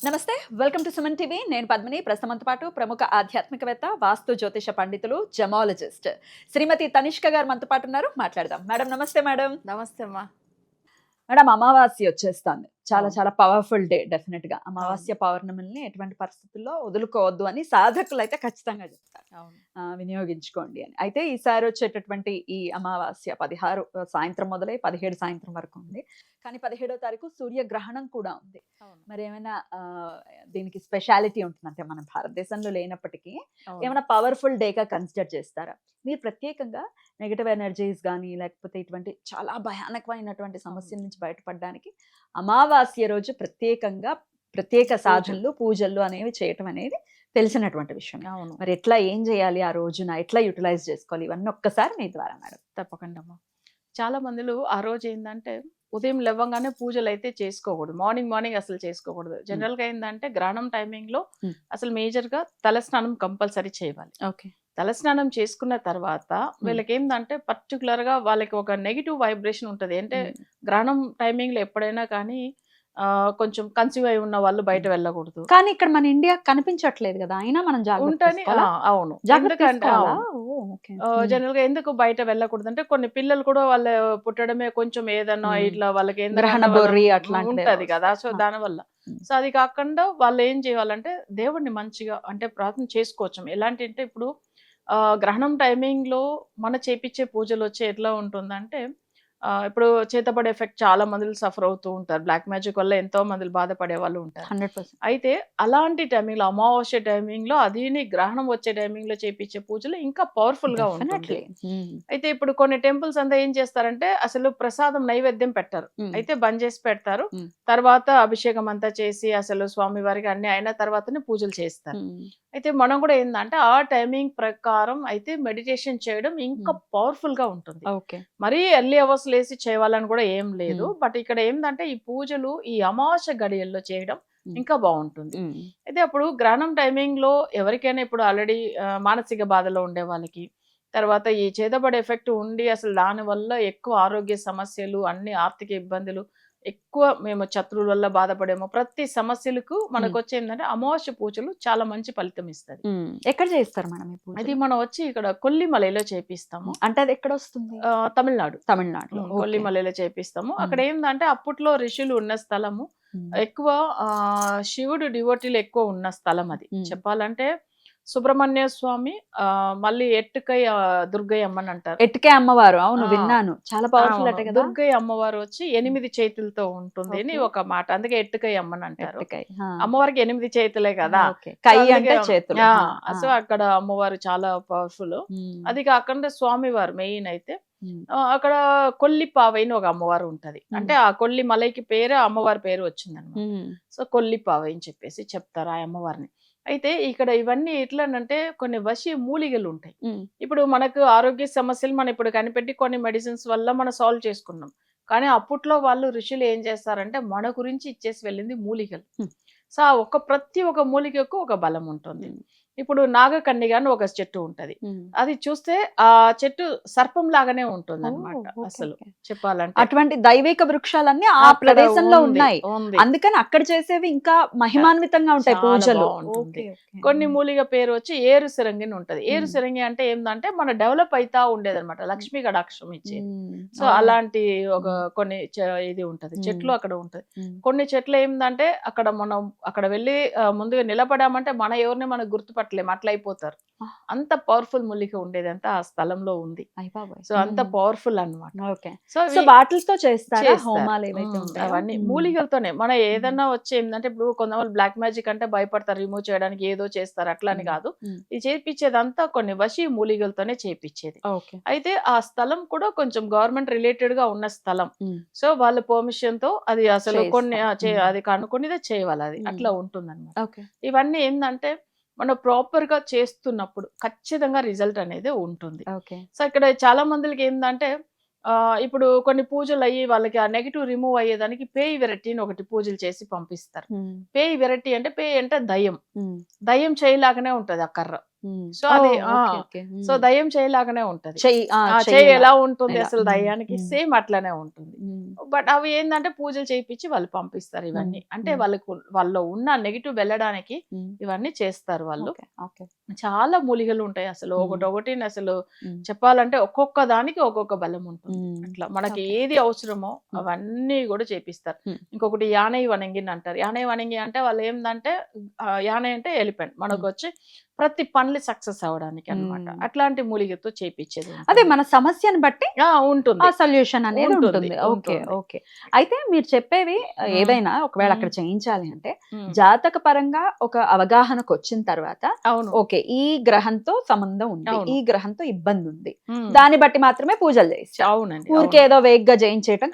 నమస్తే welcome to Suman TV నేను పద్మిని ప్రస్తుతంతో పాటు ప్రముఖ ఆధ్యాత్మికవేత్త వాస్తు జ్యోతిష పండితులు జమాలజిస్ట్ శ్రీమతి తనిష్క గారు మనతో పాటు ఉన్నారు మాట్లాడదాం మేడం నమస్తే మేడం నమస్తే అమ్మా. మేడం అమావాస్య వచ్చేస్తుంది చాలా అవును. చాలా పవర్ఫుల్ డే డెఫినెట్ గా అవును. అమావాస్య పౌర్ణమిని ఎటువంటి పరిస్థితుల్లో వదులుకోవద్దు అని సాధకులు అయితే ఖచ్చితంగా చెప్తారు అవును. వినియోగించుకోండి అని అయితే ఈసారి వచ్చేటటువంటి ఈ అమావాస్య 16 సాయంత్రం మొదలై 17 సాయంత్రం వరకు ఉంది కానీ 17వ తారీఖు సూర్యగ్రహణం కూడా ఉంది అవును. మరి ఏమైనా దీనికి స్పెషాలిటీ ఉంటుందంటే మన భారతదేశంలో లేనప్పటికీ అవును. ఏమైనా పవర్ఫుల్ డేగా కన్సిడర్ చేస్తారా మీరు ప్రత్యేకంగా నెగటివ్ ఎనర్జీస్ కానీ లేకపోతే ఇటువంటి చాలా భయానకమైనటువంటి సమస్యల నుంచి బయటపడడానికి అమావాస్య రోజు ప్రత్యేకంగా ప్రత్యేక సాధనలు పూజలు అనేవి చేయటం అనేది తెలిసినటువంటి విషయం అవును. మరి ఎట్లా ఏం చేయాలి ఆ రోజున ఎట్లా యూటిలైజ్ చేసుకోవాలి ఇవన్నీ ఒక్కసారి మీ ద్వారా మేడం తప్పకుండా అమ్మా. చాలా మందిలో ఆ రోజు ఏంటంటే ఉదయం లేవగానే పూజలు అయితే చేసుకోకూడదు. మార్నింగ్ అసలు చేసుకోకూడదు. జనరల్ గా ఏంటంటే గ్రహణం టైమింగ్ లో అసలు మేజర్ గా తలస్నానం కంపల్సరీ చేయాలి. ఓకే తలస్నానం చేసుకున్న తర్వాత వీళ్ళకి ఏంటంటే పర్టికులర్ గా వాళ్ళకి ఒక నెగిటివ్ వైబ్రేషన్ ఉంటది. అంటే గ్రహణం టైమింగ్ లో ఎప్పుడైనా కానీ కొంచెం కన్సీవ్ అయి ఉన్న వాళ్ళు బయట వెళ్ళకూడదు. కానీ ఇక్కడ మన ఇండియా కనిపించట్లేదు కదా అయినా మనం జాగ్రత్త ఉంటని తీసుకోవాలా? అవును. జాగ్రత్త ఎందుకంటే తీసుకోవాలా? అవును. ఓ, ఓకే. జనరల్ గా ఎందుకు బయట వెళ్ళకూడదు అంటే కొన్ని పిల్లలు కూడా వాళ్ళు పుట్టడమే కొంచెం ఏదన్నా ఇట్లా వాళ్ళకి గ్రహణ బొర్రి అట్లాంటిది ఉంటది కదా. సో వస్తాయి. దాని వల్ల సో అది కాకుండా వాళ్ళు ఏం చేయాలంటే దేవుడిని మంచిగా అంటే ప్రార్థన చేసుకోవచ్చు. ఎలాంటి అంటే ఇప్పుడు గ్రహణం టైమింగ్ లో మన చేపించే పూజలు వచ్చి ఎట్లా ఉంటుందంటే ఇప్పుడు చేతబడి ఎఫెక్ట్ చాలా మంది సఫర్ అవుతూ ఉంటారు. బ్లాక్ మ్యాజిక్ వల్ల ఎంతో మంది బాధపడే వాళ్ళు ఉంటారు. 100%. అయితే అలాంటి టైమింగ్ లో అమావాస్య టైమింగ్ లో అది గ్రహణం వచ్చే టైమింగ్ లో చేపించే పూజలు ఇంకా పవర్ఫుల్ గా ఉంటుంది. Definitely. అయితే ఇప్పుడు కొన్ని టెంపుల్స్ అంతా ఏం చేస్తారంటే అసలు ప్రసాదం నైవేద్యం పెట్టారు. అయితే బంద్ చేసి పెడతారు. తర్వాత అభిషేకం అంతా చేసి అసలు స్వామి వారికి అన్ని అయిన తర్వాతనే పూజలు చేస్తారు. అయితే మనం కూడా ఏంటంటే ఆ టైమింగ్ ప్రకారం అయితే మెడిటేషన్ చేయడం ఇంకా పవర్ఫుల్ గా ఉంటుంది. ఓకే మరీ ఎర్లీ అవర్స్ లేసి చేయాలని కూడా ఏం లేదు. బట్ ఇక్కడ ఏంటంటే ఈ పూజలు ఈ అమావాస్య గడియల్లో చేయడం ఇంకా బాగుంటుంది. అయితే అప్పుడు గ్రహణం టైమింగ్ లో ఎవరికైనా ఇప్పుడు ఆల్రెడీ మానసిక బాధలో ఉండే వాళ్ళకి తర్వాత ఈ చేతబడి ఎఫెక్ట్ ఉండి అసలు దాని వల్ల ఎక్కువ ఆరోగ్య సమస్యలు అన్ని ఆర్థిక ఇబ్బందులు ఎక్కువ మేము శత్రువుల వల్ల బాధపడేమో ప్రతి సమస్యలకు మనకు వచ్చే ఏంటంటే అమావాస్య పూజలు చాలా మంచి ఫలితం ఇస్తుంది. ఎక్కడ చేస్తారు మనం ఈ పూజ? అది మనం వచ్చి ఇక్కడ కొల్లిమలలో చేపిస్తాము. అంటే అది ఎక్కడ వస్తుంది? తమిళనాడు తమిళనాడులో. కొల్లిమలలో చేపిస్తాము. అక్కడ ఏంటంటే అప్పట్లో ఋషులు ఉన్న స్థలము ఎక్కువ శివుడు డివోటీలు ఎక్కువ ఉన్న స్థలం అది. చెప్పాలంటే సుబ్రహ్మణ్య స్వామి మళ్ళీ ఎట్టుకై దుర్గయ్య అమ్మని అంటారు. ఎట్టుకే అమ్మవారు అవును విన్నాను చాలా పవర్ఫుల్ అటే కదా. దుర్గయ్య అమ్మవారు వచ్చి 8 చేతులతో ఉంటుంది అని ఒక మాట. అందుకే ఎట్టుకై అమ్మని అంటారు. అమ్మవారికి 8 చేతులే కదా. కై అంటే చేతులు. సో అక్కడ అమ్మవారు చాలా పవర్ఫుల్. అది కాకుండా స్వామి వారు మెయిన్ అయితే అక్కడ కొల్లి పావైని ఒక అమ్మవారు ఉంటది. అంటే ఆ కొల్లి మలైకి పేరు అమ్మవారి పేరు వచ్చింది అనమాట. సో కొల్లి పావై అని చెప్పేసి చెప్తారు ఆ అమ్మవారిని. అయితే ఇక్కడ ఇవన్నీ ఎట్లానంటే కొన్ని వశీ మూలికలు ఉంటాయి. ఇప్పుడు మనకు ఆరోగ్య సమస్యలు మనం ఇప్పుడు కనిపెట్టి కొన్ని మెడిసిన్స్ వల్ల మనం సాల్వ్ చేసుకున్నాం. కానీ అప్పట్లో వాళ్ళు ఋషులు ఏం చేస్తారంటే మన గురించి ఇచ్చేసి వెళ్ళింది మూలికలు. సో ప్రతి ఒక్క మూలికకు ఒక బలం ఉంటుంది. ఇప్పుడు నాగకన్నిగా అని ఒక చెట్టు ఉంటది. అది చూస్తే ఆ చెట్టు సర్పం లాగానే ఉంటుంది అనమాట. అసలు చెప్పాలంటే అటువంటి దైవిక వృక్షాలన్నీ ఆ ప్రదేశంలో ఉన్నాయి. అందుకని అక్కడ చేసేవి ఇంకా మహిమాన్వితంగా ఉంటాయి పూజలు. కొన్ని మూలిక పేరు వచ్చి ఏరు సిరంగి ఉంటది. ఏరు సిరంగి అంటే ఏంటంటే మన డెవలప్ అయితా ఉండేది అనమాట. లక్ష్మీ కటాక్షం ఇచ్చేది. సో అలాంటి ఒక కొన్ని ఇది ఉంటది చెట్లు అక్కడ ఉంటది. కొన్ని చెట్లు ఏంటంటే అక్కడ మనం అక్కడ వెళ్ళి ముందుగా నిలబడామంటే మన ఎవరిని మనకు గుర్తుపట్టలేము అట్లా అయిపోతారు. అంత పవర్ఫుల్ మూలిక ఉండేది అంతా ఆ స్థలంలో ఉంది. సో అంత పవర్ఫుల్ అనమాట. సో వాటితో చేస్తారా హోమాలు ఏవైతే ఉంటాయో అవన్నీ మూలికలతోనే. మన ఏదన్నా వచ్చి ఏంటంటే ఇప్పుడు కొంతమంది బ్లాక్ మ్యాజిక్ అంటే భయపడతారు, రిమూవ్ చేయడానికి ఏదో చేస్తారు అట్లా అని కాదు. ఇది చేపించేదంతా కొన్ని వశీ మూలికలతోనే చేపించేది. అయితే ఆ స్థలం కూడా కొంచెం గవర్నమెంట్ రిలేటెడ్ గా ఉన్న స్థలం. సో వాళ్ళ పర్మిషన్ తో అది అసలు కొన్ని అది కనుక్కొనిదే చేయాలి. అది అట్లా ఉంటుంది అనమాట. ఇవన్నీ ఏంటంటే మనం ప్రాపర్ గా చేస్తున్నప్పుడు ఖచ్చితంగా రిజల్ట్ అనేది ఉంటుంది. సో ఇక్కడ చాలా మందికి ఏంటంటే ఇప్పుడు కొన్ని పూజలు అయ్యి వాళ్ళకి ఆ నెగిటివ్ రిమూవ్ అయ్యేదానికి పేయి వెరైటీ అని ఒకటి పూజలు చేసి పంపిస్తారు. పేయి వెరైటీ అంటే పేయి అంటే దయ్యం చేయలాగానే ఉంటది ఆ కర్ర. సో అది సో దయ్యం చేయలాగానే ఉంటది. చెయ్యి ఎలా ఉంటుంది అసలు దయ్యానికి సేమ్ అట్లానే ఉంటుంది. బట్ అవి ఏంటంటే పూజలు చేయించి వాళ్ళు పంపిస్తారు ఇవన్నీ. అంటే వాళ్ళలో ఉన్న నెగిటివ్ వెళ్ళడానికి ఇవన్నీ చేస్తారు వాళ్ళు. చాలా మూలికలు ఉంటాయి అసలు ఒకటి అసలు చెప్పాలంటే ఒక్కొక్క దానికి ఒక్కొక్క బలం ఉంటుంది. అట్లా మనకి ఏది అవసరమో అవన్నీ కూడా చేపిస్తారు. ఇంకొకటి యానై వనంగిని అంటారు. యానై వనంగి అంటే వాళ్ళు ఏంటంటే యానై అంటే ఎలిఫెంట్, మనకు వచ్చి ప్రతి పనులు సక్సెస్ అవడానికి అన్నమాట. అట్లాంటి మూలికతో చేపించేది. అదే మన సమస్యను బట్టి ఉంటుంది, సొల్యూషన్ అనేది ఉంటుంది. Okay okay. అయితే మీరు చెప్పేవి ఏవైనా ఒకవేళ అక్కడ చేయించాలి అంటే జాతక పరంగా ఒక అవగాహనకు వచ్చిన తర్వాత ఓకే ఈ గ్రహంతో సంబంధం ఉంది, ఈ గ్రహంతో ఇబ్బంది ఉంది, దాన్ని బట్టి మాత్రమే పూజలు చేసి. అవునండి. ఊరికే ఏదో వేగ్గా జయించేయటం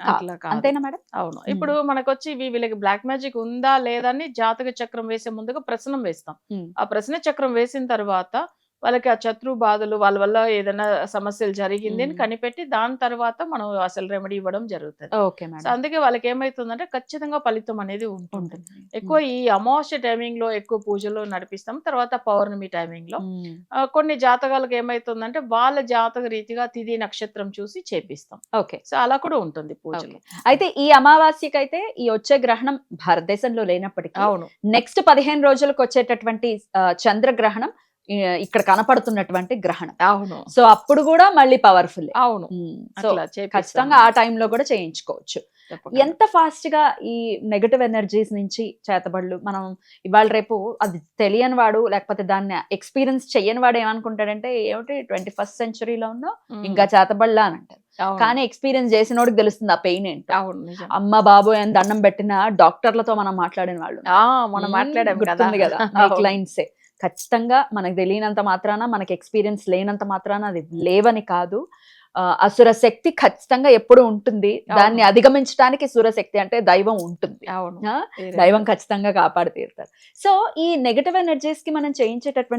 అంతేనా మేడం? అవును. ఇప్పుడు మనకు వచ్చి వీళ్ళకి బ్లాక్ మ్యాజిక్ ఉందా లేదని జాతక చక్రం వేసే ముందుగా ప్రశ్నం వేస్తాం. ఆ ప్రశ్న చక్రం వేసిన తర్వాత వాళ్ళకి ఆ శత్రు బాధలు వాళ్ళ వల్ల ఏదైనా సమస్యలు జరిగింది అని కనిపెట్టి దాని తర్వాత మనం అసలు రెమెడీ ఇవ్వడం జరుగుతుంది. సో అందుకే వాళ్ళకి ఏమైతుందంటే ఖచ్చితంగా ఫలితం అనేది ఉంటుంది. ఎక్కువ ఈ అమావాస్య టైమింగ్ లో ఎక్కువ పూజలు నడిపిస్తాం. తర్వాత పౌర్ణమి టైమింగ్ లో కొన్ని జాతకాలకు ఏమైతుందంటే వాళ్ళ జాతక రీతిగా తిథి నక్షత్రం చూసి చేపిస్తాం. ఓకే. సో అలా కూడా ఉంటుంది పూజలు. అయితే ఈ అమావాస్యకైతే ఈ వచ్చే గ్రహణం భారతదేశంలో లేనప్పటికీ అవును నెక్స్ట్ 15 రోజులకు వచ్చేటటువంటి చంద్రగ్రహణం ఇక్కడ కనపడుతున్నటువంటి గ్రహణం. అవును. సో అప్పుడు కూడా మళ్ళీ పవర్ఫుల్. అవును. సో ఖచ్చితంగా ఆ టైంలో కూడా చేయించుకోవచ్చు. ఎంత ఫాస్ట్ గా ఈ నెగటివ్ ఎనర్జీస్ నుంచి చేతబడులు మనం ఇవాళ రేపు అది తెలియని వాడు లేకపోతే దాన్ని ఎక్స్పీరియన్స్ చెయ్యని వాడు ఏమనుకుంటాడంటే ఏమిటి 21st సెంచరీలో ఉన్నా ఇంకా చేతబడులా అని అంటారు. కానీ ఎక్స్పీరియన్స్ చేసినోడికి తెలుస్తుంది ఆ పెయిన్ ఏంటో. అమ్మ బాబు అని దండం పెట్టిన డాక్టర్లతో మనం మాట్లాడిన వాళ్ళు మనం మాట్లాడాం కదా క్లయింట్సే. ఖచ్చితంగా మనకు తెలియనంత మాత్రాన, మనకి ఎక్స్పీరియన్స్ లేనంత మాత్రాన అది లేవని కాదు. అసుర శక్తి ఖచ్చితంగా ఎప్పుడు ఉంటుంది. దాన్ని అధిగమించడానికి సురశక్తి అంటే దైవం ఉంటుంది. దైవం ఖచ్చితంగా కాపాడు తీరుతారు. సో ఈ నెగటివ్ ఎనర్జీస్ కి మనం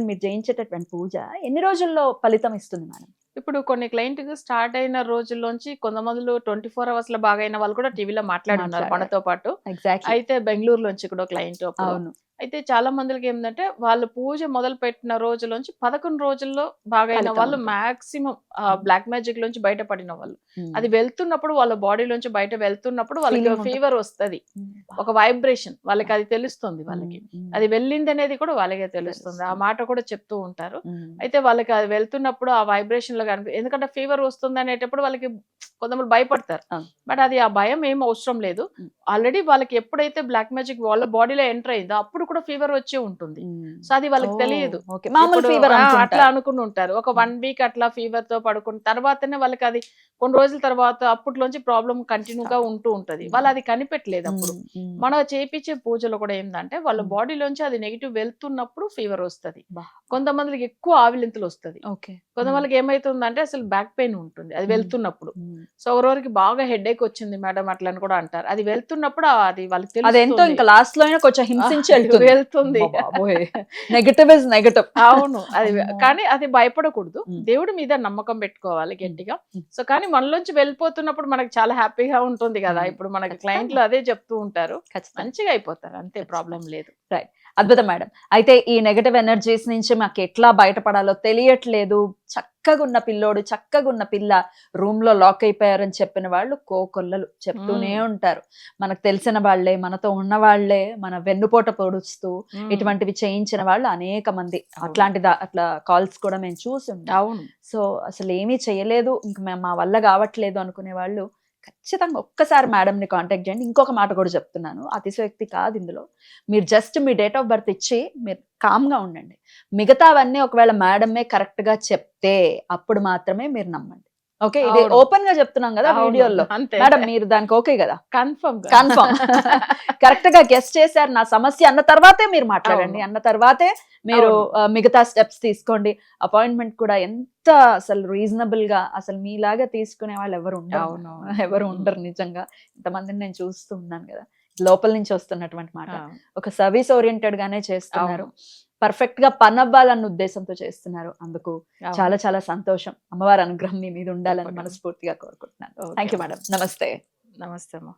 మీరు చేయించేటటువంటి పూజ ఎన్ని రోజుల్లో ఫలితం ఇస్తుంది మేడం? ఇప్పుడు కొన్ని క్లయింట్ స్టార్ట్ అయిన రోజుల్లోంచి కొంతమంది 24 hours లో బాగా అయిన వాళ్ళు కూడా టీవీలో మాట్లాడుతున్నారు మనతో పాటు. అయితే బెంగళూరులోంచి కూడా క్లయింట్. అయితే చాలా మందికి ఏంటంటే వాళ్ళు పూజ మొదలు పెట్టిన రోజులోంచి 11 రోజుల్లో బాగా అయిన వాళ్ళు మాక్సిమం బ్లాక్ మ్యాజిక్ లోంచి బయటపడిన వాళ్ళు. అది వెళ్తున్నప్పుడు వాళ్ళ బాడీలోంచి బయట వెళ్తున్నప్పుడు వాళ్ళకి ఫీవర్ వస్తుంది, ఒక వైబ్రేషన్ వాళ్ళకి అది తెలుస్తుంది. వాళ్ళకి అది వెళ్ళింది అనేది కూడా వాళ్ళకే తెలుస్తుంది. ఆ మాట కూడా చెప్తూ ఉంటారు. అయితే వాళ్ళకి అది వెళ్తున్నప్పుడు ఆ వైబ్రేషన్ లో కనుక ఎందుకంటే ఫీవర్ వస్తుంది అనేటప్పుడు వాళ్ళకి కొంతమంది భయపడతారు. బట్ అది ఆ భయం ఏం అవసరం లేదు. ఆల్రెడీ వాళ్ళకి ఎప్పుడైతే బ్లాక్ మ్యాజిక్ వాళ్ళ బాడీలో ఎంటర్ అయిందో అప్పుడు కూడా ఫీవర్ వచ్చి ఉంటుంది. సో అది వాళ్ళకి తెలియదు. అట్లా అనుకుని ఉంటారు. ఒక 1 week అట్లా ఫీవర్ తో పడుకున్న తర్వాతనే వాళ్ళకి అది కొన్ని రోజుల తర్వాత అప్పట్లోంచి ప్రాబ్లం కంటిన్యూగా ఉంటూ ఉంటది. వాళ్ళు అది కనిపెట్టలేదు. అప్పుడు మనం చేపించే పూజలో కూడా ఏంటంటే వాళ్ళ బాడీలోంచి అది నెగిటివ్ వెళ్తున్నప్పుడు ఫీవర్ వస్తుంది. కొంతమందికి ఎక్కువ ఆవిలింతలు వస్తుంది. కొంతమందికి ఏమైతుందంటే అసలు బ్యాక్ పెయిన్ ఉంటుంది అది వెళ్తున్నప్పుడు. సో ఎవరికి బాగా హెడేక్ వచ్చింది మేడం అట్లా అని కూడా అంటారు. అది వెళ్తున్నప్పుడు అది వాళ్ళకి తెలుసు. ఇంకా లాస్ట్ లో కొంచెం హింసించి వెళ్తుంది. Negative is negative. అవును. అది కానీ అది భయపడకూడదు. దేవుడి మీద నమ్మకం పెట్టుకోవాలి గట్టిగా. సో కానీ మనలోంచి వెళ్ళిపోతున్నప్పుడు మనకి చాలా హ్యాపీగా ఉంటుంది కదా. ఇప్పుడు మనకి క్లయింట్లు అదే చెప్తూ ఉంటారు. మంచిగా అయిపోతారు, అంతే, ప్రాబ్లం లేదు. రైట్, అద్భుతం మేడం. అయితే ఈ నెగటివ్ ఎనర్జీస్ నుంచి మాకు ఎట్లా బయటపడాలో తెలియట్లేదు, చక్కగా ఉన్న పిల్లోడు చక్కగా ఉన్న పిల్ల రూమ్ లో లాక్ అయిపోయారని చెప్పిన వాళ్ళు కోకొల్లలు చెప్తూనే ఉంటారు. మనకు తెలిసిన వాళ్లే, మనతో ఉన్న వాళ్లే, మన వెన్నుపోట పొడుస్తూ ఇటువంటివి చేయించిన వాళ్ళు అనేక మంది. అట్లా కాల్స్ కూడా మేము చూసి ఉంటాం. సో అసలు ఏమీ చేయలేదు, ఇంక మేము మా వల్ల కావట్లేదు అనుకునే వాళ్ళు ఖచ్చితంగా ఒక్కసారి మేడంని కాంటాక్ట్ చేయండి. ఇంకొక మాట కూడా చెప్తున్నాను, అతిశయోక్తి కాదు ఇందులో. మీరు just me date of birth ఇచ్చి మీరు కామ్గా ఉండండి. మిగతావన్నీ ఒకవేళ మేడమే కరెక్ట్ గా చెప్తే అప్పుడు మాత్రమే మీరు నమ్మండి. ఓకే, ఇది ఓపెన్ గా చెప్తున్నాం కదా వీడియోలో. మేడం మీరు దానికి ఓకే కదా? కన్ఫర్మ్ కరెక్ట్ గా గెస్ట్ చేశారు నా సమస్య అన్న తర్వాతే మీరు మాట్లాడండి, అన్న తర్వాతే మీరు మిగతా స్టెప్స్ తీసుకోండి. అపాయింట్మెంట్ కూడా ఎంత అసలు రీజనబుల్ గా, అసలు మీలాగా తీసుకునే వాళ్ళు ఎవరు ఉండరు నిజంగా. ఇంతమందిని నేను చూస్తూ ఉన్నాను కదా, లోపల నుంచి వస్తున్నటువంటి మాట. ఒక సర్వీస్ ఓరియంటెడ్ గానే చేస్తున్నారు, పర్ఫెక్ట్ గా పని అవ్వాలన్న ఉద్దేశంతో చేస్తున్నారు. అందుకు చాలా చాలా సంతోషం. అమ్మవారి అనుగ్రహం మీ మీద ఉండాలని మనస్ఫూర్తిగా కోరుకుంటున్నాను. Thank you madam. నమస్తే. నమస్తే అమ్మా.